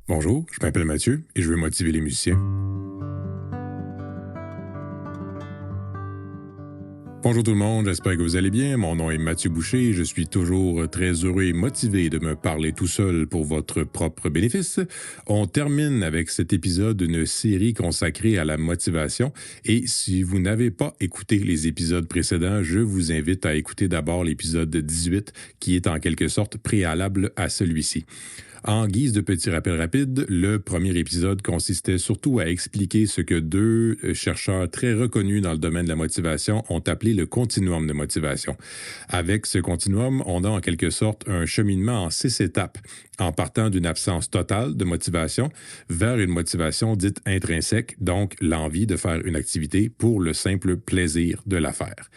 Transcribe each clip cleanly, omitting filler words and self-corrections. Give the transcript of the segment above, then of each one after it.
Bonjour, je m'appelle Mathieu et je veux motiver les musiciens. Bonjour tout le monde, j'espère que vous allez bien. Mon nom est Mathieu Boucher et je suis toujours très heureux et motivé de me parler tout seul pour votre propre bénéfice. On termine avec cet épisode d'une série consacrée à la motivation et si vous n'avez pas écouté les épisodes précédents, je vous invite à écouter d'abord l'épisode 18 qui est en quelque sorte préalable à celui-ci. En guise de petit rappel rapide, le premier épisode consistait surtout à expliquer ce que deux chercheurs très reconnus dans le domaine de la motivation ont appelé le continuum de motivation. Avec ce continuum, on a en quelque sorte un cheminement en 6 étapes, en partant d'une absence totale de motivation vers une motivation dite intrinsèque, donc l'envie de faire une activité pour le simple plaisir de la faire.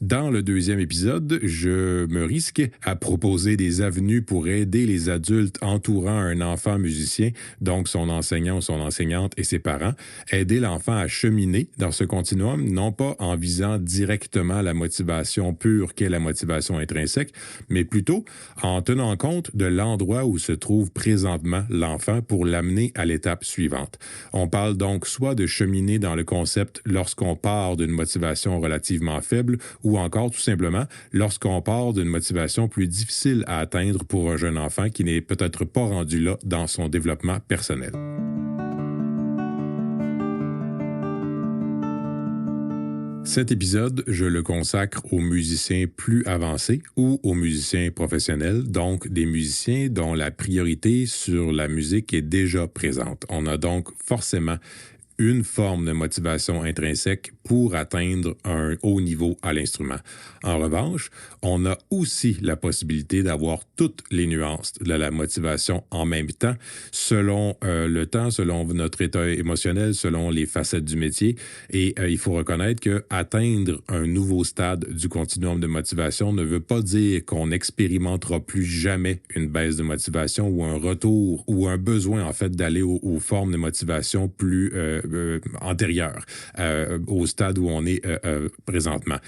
Dans le deuxième épisode, je me risque à proposer des avenues pour aider les adultes entourant un enfant musicien, donc son enseignant ou son enseignante et ses parents, aider l'enfant à cheminer dans ce continuum, non pas en visant directement la motivation pure qu'est la motivation intrinsèque, mais plutôt en tenant compte de l'endroit où se trouve présentement l'enfant pour l'amener à l'étape suivante. On parle donc soit de cheminer dans le concept lorsqu'on part d'une motivation relativement faible ou encore tout simplement lorsqu'on part d'une motivation plus difficile à atteindre pour un jeune enfant qui n'est peut-être pas rendu là dans son développement personnel. Cet épisode, je le consacre aux musiciens plus avancés ou aux musiciens professionnels, donc des musiciens dont la priorité sur la musique est déjà présente. On a donc forcément une forme de motivation intrinsèque pour atteindre un haut niveau à l'instrument. En revanche, on a aussi la possibilité d'avoir toutes les nuances de la motivation en même temps, selon le temps, selon notre état émotionnel, selon les facettes du métier. Et il faut reconnaître que atteindre un nouveau stade du continuum de motivation ne veut pas dire qu'on n'expérimentera plus jamais une baisse de motivation ou un retour ou un besoin en fait d'aller aux formes de motivation plus antérieures au stade où on est présentement.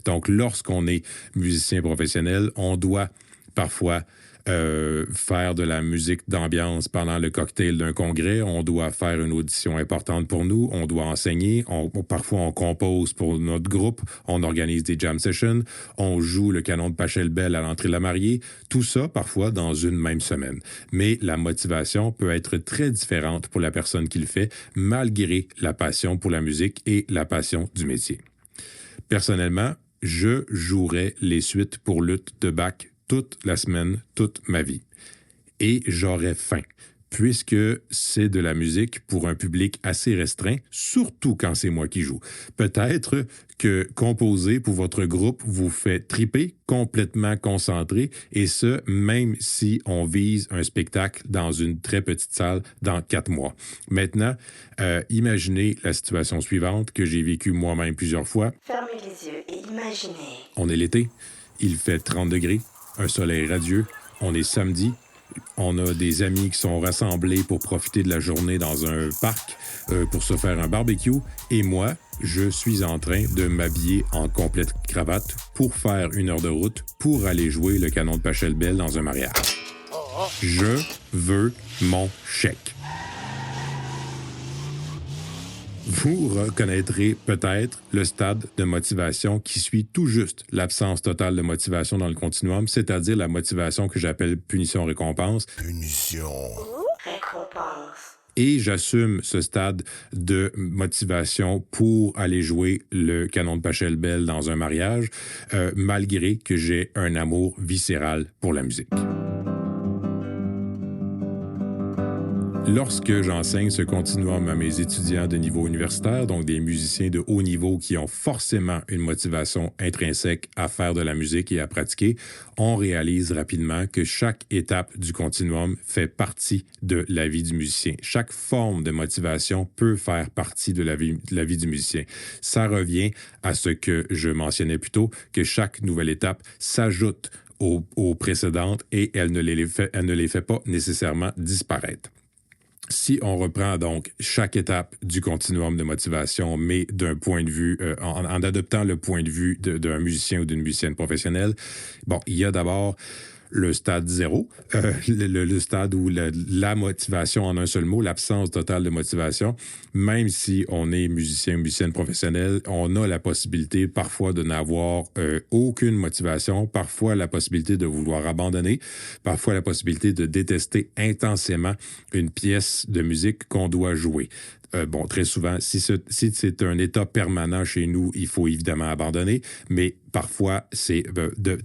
Donc, lorsqu'on est musicien professionnel, on doit parfois faire de la musique d'ambiance pendant le cocktail d'un congrès, on doit faire une audition importante pour nous, on doit enseigner, parfois on compose pour notre groupe, on organise des jam sessions, on joue le canon de Pachelbel à l'entrée de la mariée, tout ça parfois dans une même semaine. Mais la motivation peut être très différente pour la personne qui le fait, malgré la passion pour la musique et la passion du métier. Personnellement, je jouerais les suites pour luth de Bach toute la semaine, toute ma vie. Et j'aurais faim, puisque c'est de la musique pour un public assez restreint, surtout quand c'est moi qui joue. Peut-être que composer pour votre groupe vous fait triper, complètement concentré, et ce, même si on vise un spectacle dans une très petite salle dans 4 mois. Maintenant, imaginez la situation suivante que j'ai vécue moi-même plusieurs fois. Fermez les yeux et imaginez. On est l'été, il fait 30 degrés, un soleil radieux, on est samedi, on a des amis qui sont rassemblés pour profiter de la journée dans un parc pour se faire un barbecue. Et moi, je suis en train de m'habiller en complète cravate pour faire 1 heure de route pour aller jouer le canon de Pachelbel dans un mariage. Je veux mon chèque. Vous reconnaîtrez peut-être le stade de motivation qui suit tout juste l'absence totale de motivation dans le continuum, c'est-à-dire la motivation que j'appelle punition-récompense. Punition. Récompense. Et j'assume ce stade de motivation pour aller jouer le canon de Pachelbel dans un mariage, malgré que j'ai un amour viscéral pour la musique. Lorsque j'enseigne ce continuum à mes étudiants de niveau universitaire, donc des musiciens de haut niveau qui ont forcément une motivation intrinsèque à faire de la musique et à pratiquer, on réalise rapidement que chaque étape du continuum fait partie de la vie du musicien. Chaque forme de motivation peut faire partie de la vie du musicien. Ça revient à ce que je mentionnais plus tôt, que chaque nouvelle étape s'ajoute aux précédentes et elle ne les fait pas nécessairement disparaître. Si on reprend donc chaque étape du continuum de motivation, mais d'un point de vue, en adoptant le point de vue d'un musicien ou d'une musicienne professionnelle, bon, il y a d'abord le stade 0, le stade où la motivation en un seul mot, l'absence totale de motivation. Même si on est musicien ou musicienne professionnelle, on a la possibilité parfois de n'avoir aucune motivation, parfois la possibilité de vouloir abandonner, parfois la possibilité de détester intensément une pièce de musique qu'on doit jouer. Très souvent, si c'est un état permanent chez nous, il faut évidemment abandonner, mais parfois, c'est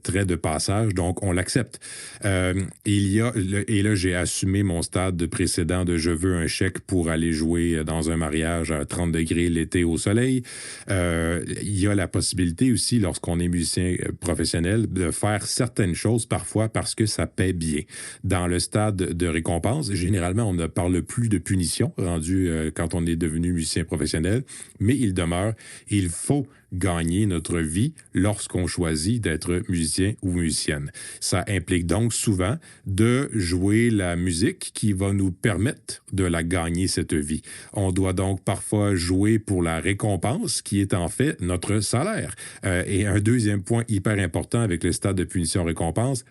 trait de passage, donc on l'accepte. Et là, j'ai assumé mon stade précédent de je veux un chèque pour aller jouer dans un mariage à 30 degrés l'été au soleil. Il y a la possibilité aussi, lorsqu'on est musicien professionnel, de faire certaines choses parfois parce que ça paie bien. Dans le stade de récompense, généralement, on ne parle plus de punition rendu quand on est devenu musicien professionnel, mais il faut gagner notre vie lorsqu'on choisit d'être musicien ou musicienne. Ça implique donc souvent de jouer la musique qui va nous permettre de la gagner, cette vie. On doit donc parfois jouer pour la récompense, qui est en fait notre salaire. Et un deuxième point hyper important avec le stade de punition-récompense,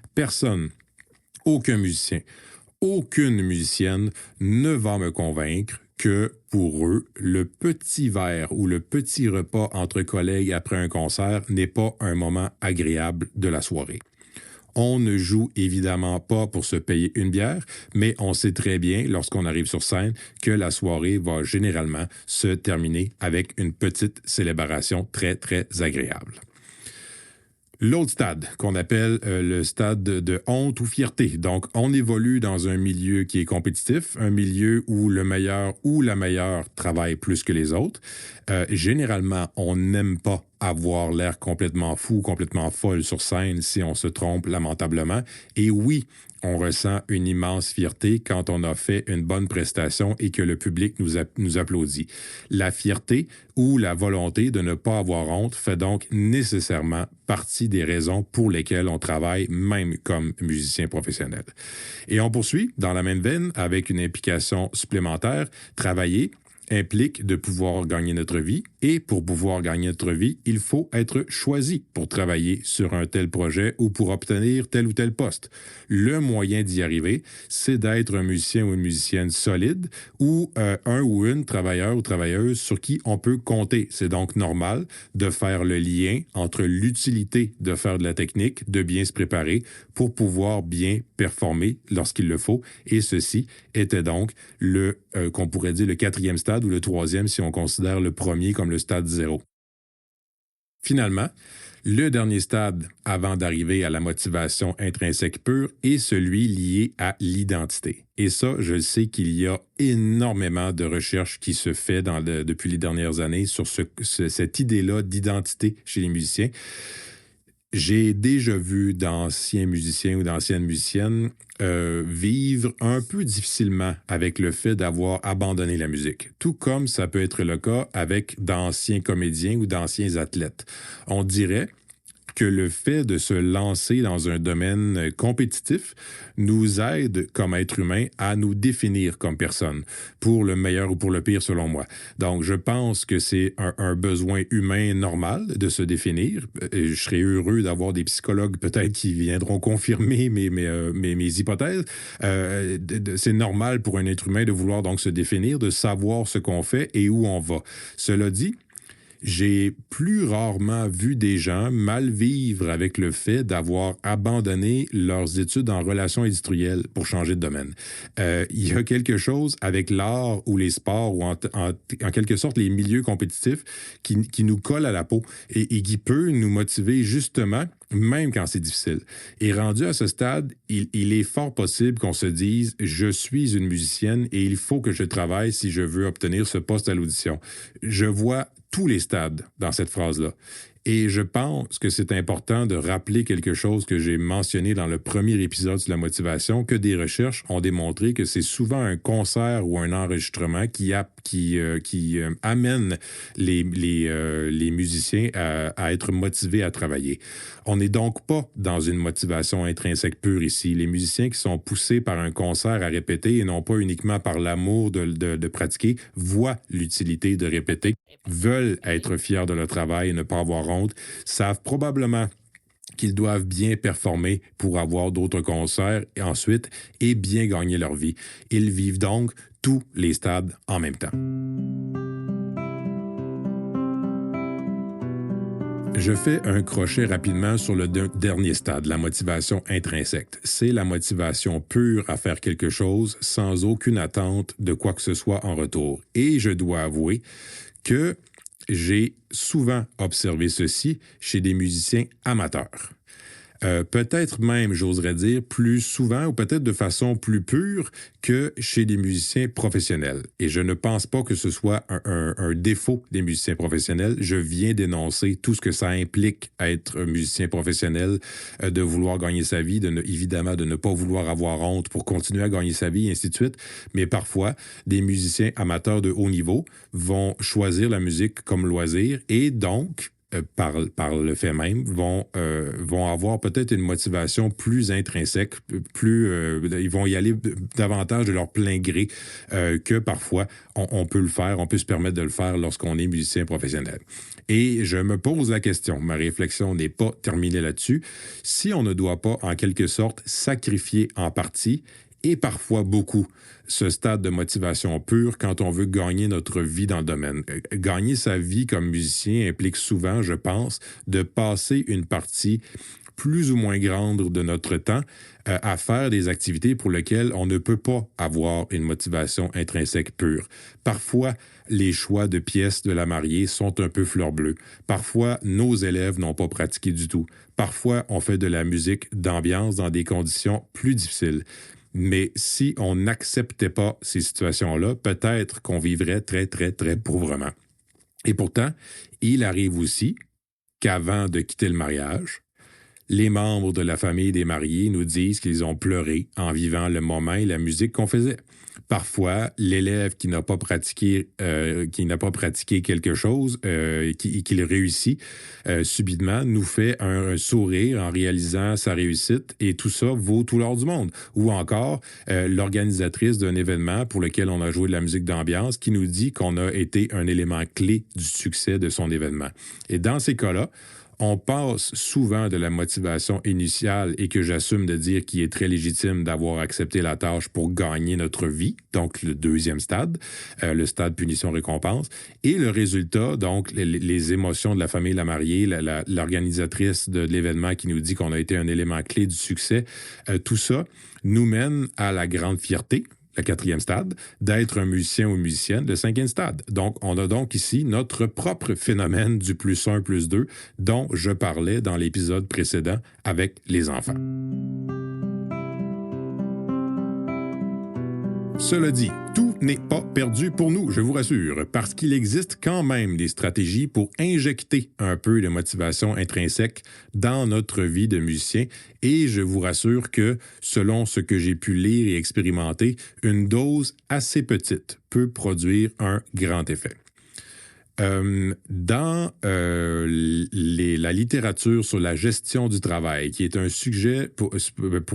aucun musicien, aucune musicienne ne va me convaincre que pour eux, le petit verre ou le petit repas entre collègues après un concert n'est pas un moment agréable de la soirée. On ne joue évidemment pas pour se payer une bière, mais on sait très bien, lorsqu'on arrive sur scène, que la soirée va généralement se terminer avec une petite célébration très, très agréable. L'autre stade, qu'on appelle le stade de honte ou fierté. Donc, on évolue dans un milieu qui est compétitif, un milieu où le meilleur ou la meilleure travaille plus que les autres. Généralement, on n'aime pas avoir l'air complètement fou, complètement folle sur scène si on se trompe lamentablement. Et oui, on ressent une immense fierté quand on a fait une bonne prestation et que le public nous applaudit. La fierté ou la volonté de ne pas avoir honte fait donc nécessairement partie des raisons pour lesquelles on travaille même comme musicien professionnel. Et on poursuit dans la même veine avec une implication supplémentaire, travailler implique de pouvoir gagner notre vie et pour pouvoir gagner notre vie, il faut être choisi pour travailler sur un tel projet ou pour obtenir tel ou tel poste. Le moyen d'y arriver, c'est d'être un musicien ou une musicienne solide ou un ou une travailleur ou travailleuse sur qui on peut compter. C'est donc normal de faire le lien entre l'utilité de faire de la technique, de bien se préparer pour pouvoir bien performer lorsqu'il le faut. Et ceci était donc qu'on pourrait dire le 4e stade ou le 3e si on considère le premier comme le stade 0. Finalement, le dernier stade avant d'arriver à la motivation intrinsèque pure est celui lié à l'identité. Et ça, je sais qu'il y a énormément de recherches qui se fait depuis les dernières années sur cette idée-là d'identité chez les musiciens. J'ai déjà vu d'anciens musiciens ou d'anciennes musiciennes vivre un peu difficilement avec le fait d'avoir abandonné la musique, tout comme ça peut être le cas avec d'anciens comédiens ou d'anciens athlètes. On dirait que le fait de se lancer dans un domaine compétitif nous aide comme être humain à nous définir comme personne, pour le meilleur ou pour le pire selon moi. Donc, je pense que c'est un besoin humain normal de se définir. Je serais heureux d'avoir des psychologues peut-être qui viendront confirmer mes hypothèses. C'est normal pour un être humain de vouloir donc se définir, de savoir ce qu'on fait et où on va. Cela dit, j'ai plus rarement vu des gens mal vivre avec le fait d'avoir abandonné leurs études en relations industrielles pour changer de domaine. Il y a quelque chose avec l'art ou les sports ou en quelque sorte les milieux compétitifs qui nous colle à la peau et qui peut nous motiver justement même quand c'est difficile. Et rendu à ce stade, il est fort possible qu'on se dise « Je suis une musicienne et il faut que je travaille si je veux obtenir ce poste à l'audition. » Je vois tous les stades dans cette phrase-là. Et je pense que c'est important de rappeler quelque chose que j'ai mentionné dans le premier épisode sur la motivation, que des recherches ont démontré que c'est souvent un concert ou un enregistrement qui amène les musiciens à être motivés à travailler. On n'est donc pas dans une motivation intrinsèque pure ici. Les musiciens qui sont poussés par un concert à répéter et non pas uniquement par l'amour de pratiquer voient l'utilité de répéter, veulent être fiers de leur travail et ne pas avoir honte, savent probablement qu'ils doivent bien performer pour avoir d'autres concerts et ensuite et bien gagner leur vie. Ils vivent donc tous les stades en même temps. Je fais un crochet rapidement sur le dernier stade, la motivation intrinsèque. C'est la motivation pure à faire quelque chose sans aucune attente de quoi que ce soit en retour. Et je dois avouer que j'ai souvent observé ceci chez des musiciens amateurs. Peut-être même, j'oserais dire, plus souvent ou peut-être de façon plus pure que chez des musiciens professionnels. Et je ne pense pas que ce soit un défaut des musiciens professionnels. Je viens d'énoncer tout ce que ça implique être un musicien professionnel, de vouloir gagner sa vie, évidemment de ne pas vouloir avoir honte pour continuer à gagner sa vie, et ainsi de suite. Mais parfois, des musiciens amateurs de haut niveau vont choisir la musique comme loisir et donc par le fait même, vont avoir peut-être une motivation plus intrinsèque, ils vont y aller davantage de leur plein gré que parfois on peut le faire, on peut se permettre de le faire lorsqu'on est musicien professionnel. Et je me pose la question, ma réflexion n'est pas terminée là-dessus, si on ne doit pas en quelque sorte sacrifier en partie et parfois beaucoup ce stade de motivation pure quand on veut gagner notre vie dans le domaine. Gagner sa vie comme musicien implique souvent, je pense, de passer une partie plus ou moins grande de notre temps à faire des activités pour lesquelles on ne peut pas avoir une motivation intrinsèque pure. Parfois, les choix de pièces de la mariée sont un peu fleur bleue. Parfois, nos élèves n'ont pas pratiqué du tout. Parfois, on fait de la musique d'ambiance dans des conditions plus difficiles. Mais si on n'acceptait pas ces situations-là, peut-être qu'on vivrait très, très, très pauvrement. Et pourtant, il arrive aussi qu'avant de quitter le mariage, les membres de la famille des mariés nous disent qu'ils ont pleuré en vivant le moment et la musique qu'on faisait. Parfois, l'élève qui n'a pas pratiqué quelque chose, qui le réussit subitement, nous fait un sourire en réalisant sa réussite et tout ça vaut tout l'or du monde. Ou encore, l'organisatrice d'un événement pour lequel on a joué de la musique d'ambiance qui nous dit qu'on a été un élément clé du succès de son événement. Et dans ces cas-là, on passe souvent de la motivation initiale et que j'assume de dire qu'il est très légitime d'avoir accepté la tâche pour gagner notre vie, donc le deuxième stade, le stade punition-récompense, et le résultat, donc les émotions de la famille, la mariée, l'organisatrice de l'événement qui nous dit qu'on a été un élément clé du succès, tout ça nous mène à la grande fierté, le quatrième stade, d'être un musicien ou musicienne, le cinquième stade. Donc, on a donc ici notre propre phénomène du plus 1, plus 2, dont je parlais dans l'épisode précédent avec les enfants. Cela dit, tout n'est pas perdu pour nous, je vous rassure, parce qu'il existe quand même des stratégies pour injecter un peu de motivation intrinsèque dans notre vie de musicien et je vous rassure que, selon ce que j'ai pu lire et expérimenter, une dose assez petite peut produire un grand effet. Dans la littérature sur la gestion du travail, qui est un sujet pour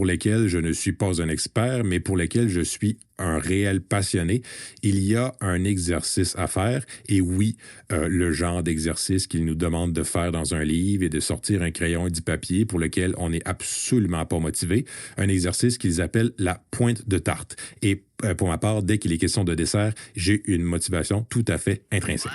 lequel je ne suis pas un expert, mais pour lequel je suis un réel passionné, il y a un exercice à faire, et oui, le genre d'exercice qu'il nous demande de faire dans un livre et de sortir un crayon et du papier pour lequel on n'est absolument pas motivé, un exercice qu'ils appellent la pointe de tarte. Et pour ma part, dès qu'il est question de dessert, j'ai une motivation tout à fait intrinsèque.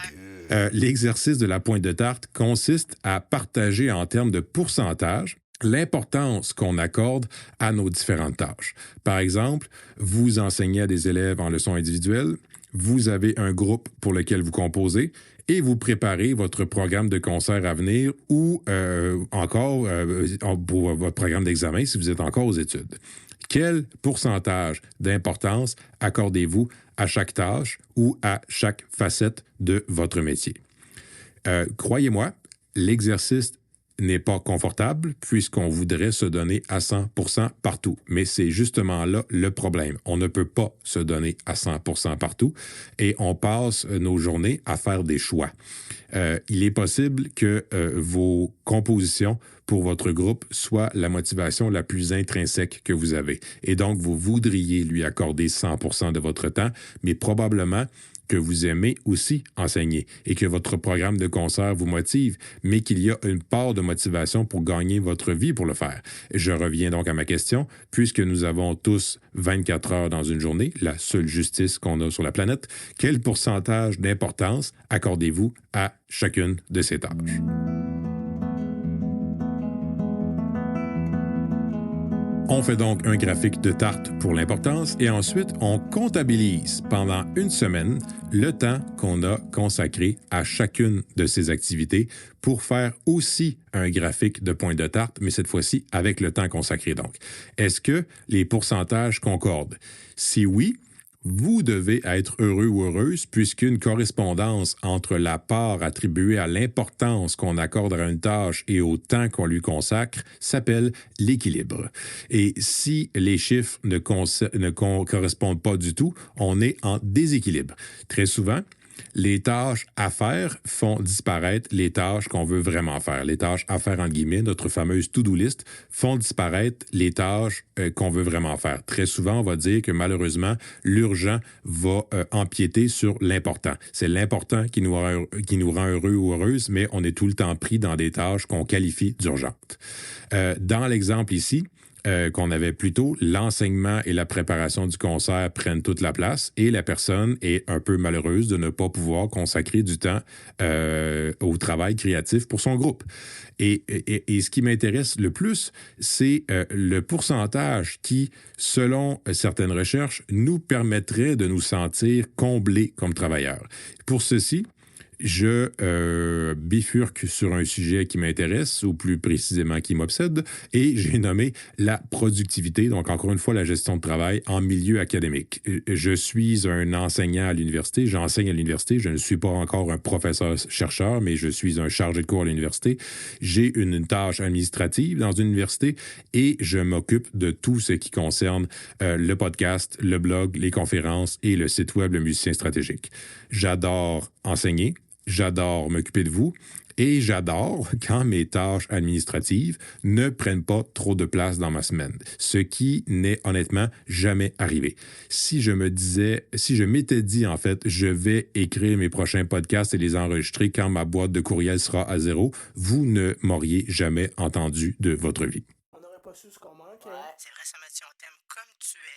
L'exercice de la pointe de tarte consiste à partager en termes de pourcentage l'importance qu'on accorde à nos différentes tâches. Par exemple, vous enseignez à des élèves en leçon individuelle, vous avez un groupe pour lequel vous composez et vous préparez votre programme de concert à venir ou encore pour votre programme d'examen si vous êtes encore aux études. Quel pourcentage d'importance accordez-vous à chaque tâche ou à chaque facette de votre métier? Croyez-moi, l'exercice n'est pas confortable puisqu'on voudrait se donner à 100% partout. Mais c'est justement là le problème. On ne peut pas se donner à 100% partout et on passe nos journées à faire des choix. Il est possible que vos compositions pour votre groupe soient la motivation la plus intrinsèque que vous avez. Et donc, vous voudriez lui accorder 100% de votre temps, mais probablement que vous aimez aussi enseigner et que votre programme de concert vous motive, mais qu'il y a une part de motivation pour gagner votre vie pour le faire. Je reviens donc à ma question, puisque nous avons tous 24 heures dans une journée, la seule justice qu'on a sur la planète, quel pourcentage d'importance accordez-vous à chacune de ces tâches? On fait donc un graphique de tarte pour l'importance et ensuite on comptabilise pendant une semaine le temps qu'on a consacré à chacune de ces activités pour faire aussi un graphique de points de tarte, mais cette fois-ci avec le temps consacré donc. Est-ce que les pourcentages concordent? Si oui, vous devez être heureux ou heureuse puisqu'une correspondance entre la part attribuée à l'importance qu'on accorde à une tâche et au temps qu'on lui consacre s'appelle l'équilibre. Et si les chiffres ne correspondent pas du tout, on est en déséquilibre. Très souvent, les tâches à faire font disparaître les tâches qu'on veut vraiment faire. Les tâches à faire, entre guillemets, notre fameuse to-do list, font disparaître les tâches qu'on veut vraiment faire. Très souvent, on va dire que malheureusement, l'urgent va empiéter sur l'important. C'est l'important qui nous rend heureux ou heureuse, mais on est tout le temps pris dans des tâches qu'on qualifie d'urgentes. Dans l'exemple ici, qu'on avait plus tôt, l'enseignement et la préparation du concert prennent toute la place et la personne est un peu malheureuse de ne pas pouvoir consacrer du temps au travail créatif pour son groupe. Et ce qui m'intéresse le plus, c'est le pourcentage qui, selon certaines recherches, nous permettrait de nous sentir comblés comme travailleurs. Pour ceci, je bifurque sur un sujet qui m'intéresse, ou plus précisément qui m'obsède, et j'ai nommé la productivité, donc encore une fois la gestion de travail en milieu académique. Je suis un enseignant à l'université, j'enseigne à l'université, je ne suis pas encore un professeur-chercheur, mais je suis un chargé de cours à l'université. J'ai une tâche administrative dans une université et je m'occupe de tout ce qui concerne le podcast, le blog, les conférences et le site web Le Musicien Stratégique. J'adore enseigner. J'adore m'occuper de vous et j'adore quand mes tâches administratives ne prennent pas trop de place dans ma semaine, ce qui n'est honnêtement jamais arrivé. Si je m'étais dit en fait, je vais écrire mes prochains podcasts et les enregistrer quand ma boîte de courriel sera à 0, vous ne m'auriez jamais entendu de votre vie. On n'aurait pas su ce qu'on manque. Ouais, c'est vrai, ça, Mathieu, on t'aime comme tu es.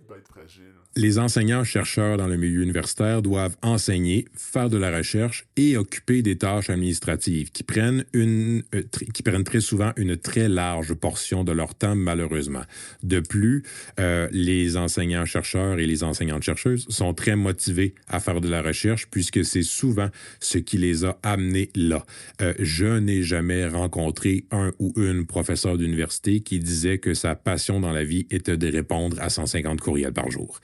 Bête fragile. Les enseignants-chercheurs dans le milieu universitaire doivent enseigner, faire de la recherche et occuper des tâches administratives qui prennent très souvent une très large portion de leur temps, malheureusement. De plus, les enseignants-chercheurs et les enseignantes-chercheuses sont très motivés à faire de la recherche puisque c'est souvent ce qui les a amenés là. Je n'ai jamais rencontré un ou une professeure d'université qui disait que sa passion dans la vie était de répondre à 150 courriels par jour.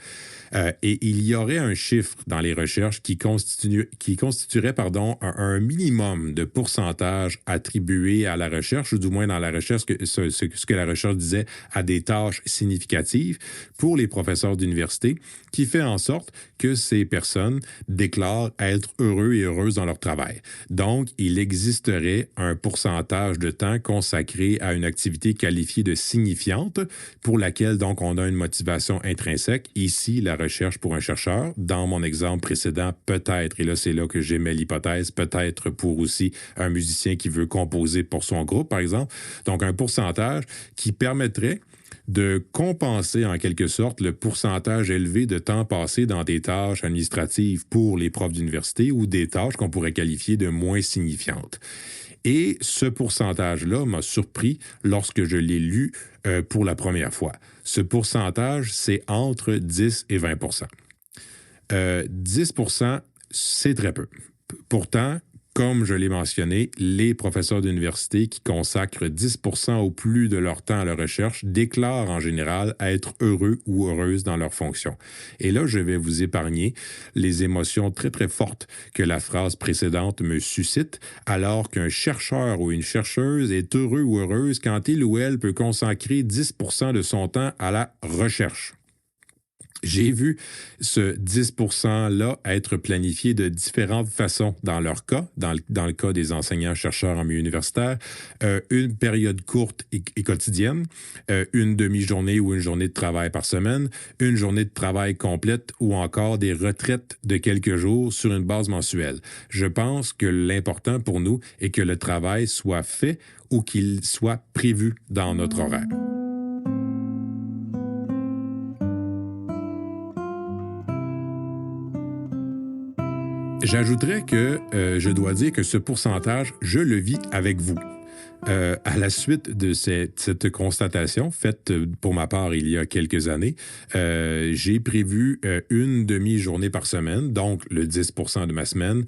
Et il y aurait un chiffre dans les recherches qui constituerait un minimum de pourcentage attribué à la recherche, ou du moins dans la recherche, ce que la recherche disait à des tâches significatives pour les professeurs d'université, qui fait en sorte que ces personnes déclarent être heureux et heureuses dans leur travail. Donc, il existerait un pourcentage de temps consacré à une activité qualifiée de signifiante pour laquelle, donc, on a une motivation intrinsèque. Ici, la recherche pour un chercheur. Dans mon exemple précédent, peut-être, et là, c'est là que j'émets l'hypothèse, peut-être pour aussi un musicien qui veut composer pour son groupe, par exemple. Donc, un pourcentage qui permettrait de compenser en quelque sorte le pourcentage élevé de temps passé dans des tâches administratives pour les profs d'université ou des tâches qu'on pourrait qualifier de moins signifiantes. Et ce pourcentage-là m'a surpris lorsque je l'ai lu pour la première fois. Ce pourcentage, c'est entre 10 et 20 10 c'est très peu. Pourtant, comme je l'ai mentionné, les professeurs d'université qui consacrent 10 ou plus de leur temps à la recherche déclarent en général être heureux ou heureuses dans leur fonction. Et là, je vais vous épargner les émotions très, très fortes que la phrase précédente me suscite, alors qu'un chercheur ou une chercheuse est heureux ou heureuse quand il ou elle peut consacrer 10 de son temps à la recherche. J'ai vu ce 10%-là être planifié de différentes façons dans leur cas, dans le cas des enseignants-chercheurs en milieu universitaire, une période courte et quotidienne, une demi-journée ou une journée de travail par semaine, une journée de travail complète ou encore des retraites de quelques jours sur une base mensuelle. Je pense que l'important pour nous est que le travail soit fait ou qu'il soit prévu dans notre horaire. J'ajouterais que je dois dire que ce pourcentage, je le vis avec vous. À la suite de cette constatation faite pour ma part il y a quelques années, j'ai prévu une demi-journée par semaine, donc le 10% de ma semaine,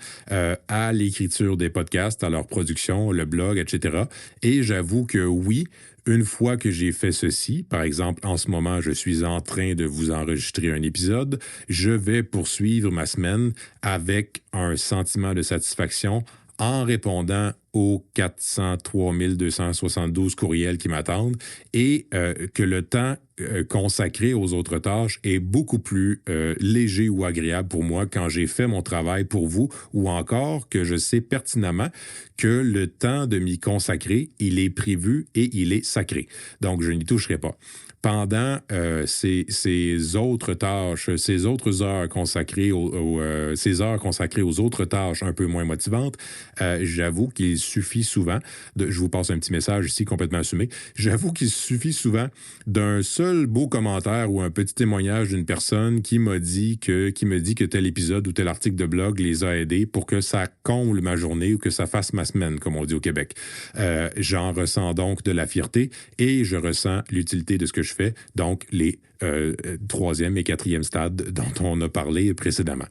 à l'écriture des podcasts, à leur production, le blog, etc. Et j'avoue que oui, une fois que j'ai fait ceci, par exemple, en ce moment, je suis en train de vous enregistrer un épisode, je vais poursuivre ma semaine avec un sentiment de satisfaction en répondant aux 403 272 courriels qui m'attendent et que le temps consacré aux autres tâches est beaucoup plus léger ou agréable pour moi quand j'ai fait mon travail pour vous ou encore que je sais pertinemment que le temps de m'y consacrer, il est prévu et il est sacré. Donc, je n'y toucherai pas. Pendant ces autres tâches, ces autres heures consacrées ces heures consacrées aux autres tâches un peu moins motivantes, j'avoue qu'il suffit souvent, je vous passe un petit message ici complètement assumé, j'avoue qu'il suffit souvent d'un seul beau commentaire ou un petit témoignage d'une personne qui me dit que tel épisode ou tel article de blog les a aidés pour que ça comble ma journée ou que ça fasse ma semaine, comme on dit au Québec. J'en ressens donc de la fierté et je ressens l'utilité de ce que je fais, donc les troisième et quatrième stades dont on a parlé précédemment.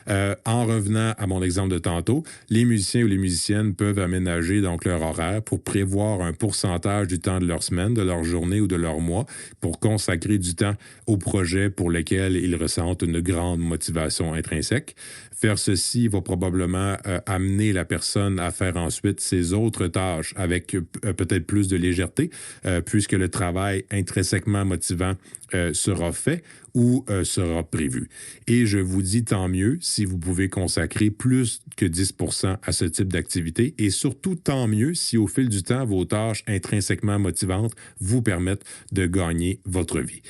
En revenant à mon exemple de tantôt, les musiciens ou les musiciennes peuvent aménager donc leur horaire pour prévoir un pourcentage du temps de leur semaine, de leur journée ou de leur mois pour consacrer du temps aux projets pour lesquels ils ressentent une grande motivation intrinsèque. Faire ceci va probablement amener la personne à faire ensuite ses autres tâches avec peut-être plus de légèreté, puisque le travail intrinsèquement motivant sera fait ou sera prévu. Et je vous dis tant mieux si vous pouvez consacrer plus que 10% à ce type d'activité et surtout tant mieux si au fil du temps, vos tâches intrinsèquement motivantes vous permettent de gagner votre vie.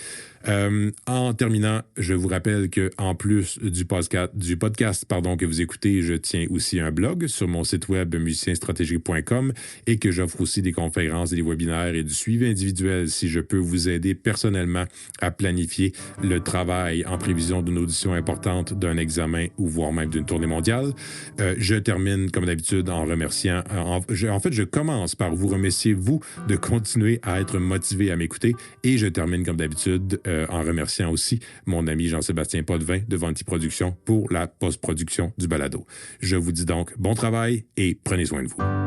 En terminant, je vous rappelle que en plus du podcast que vous écoutez, je tiens aussi un blog sur mon site web musicienstratégique.com et que j'offre aussi des conférences et des webinaires et du suivi individuel si je peux vous aider personnellement à planifier le travail en prévision d'une audition importante, d'un examen ou voire même d'une tournée mondiale. Je termine comme d'habitude en remerciant. Je commence par vous remercier, vous, de continuer à être motivé à m'écouter et je termine comme d'habitude en remerciant aussi mon ami Jean-Sébastien Potvin de Venti Productions pour la post-production du balado. Je vous dis donc bon travail et prenez soin de vous.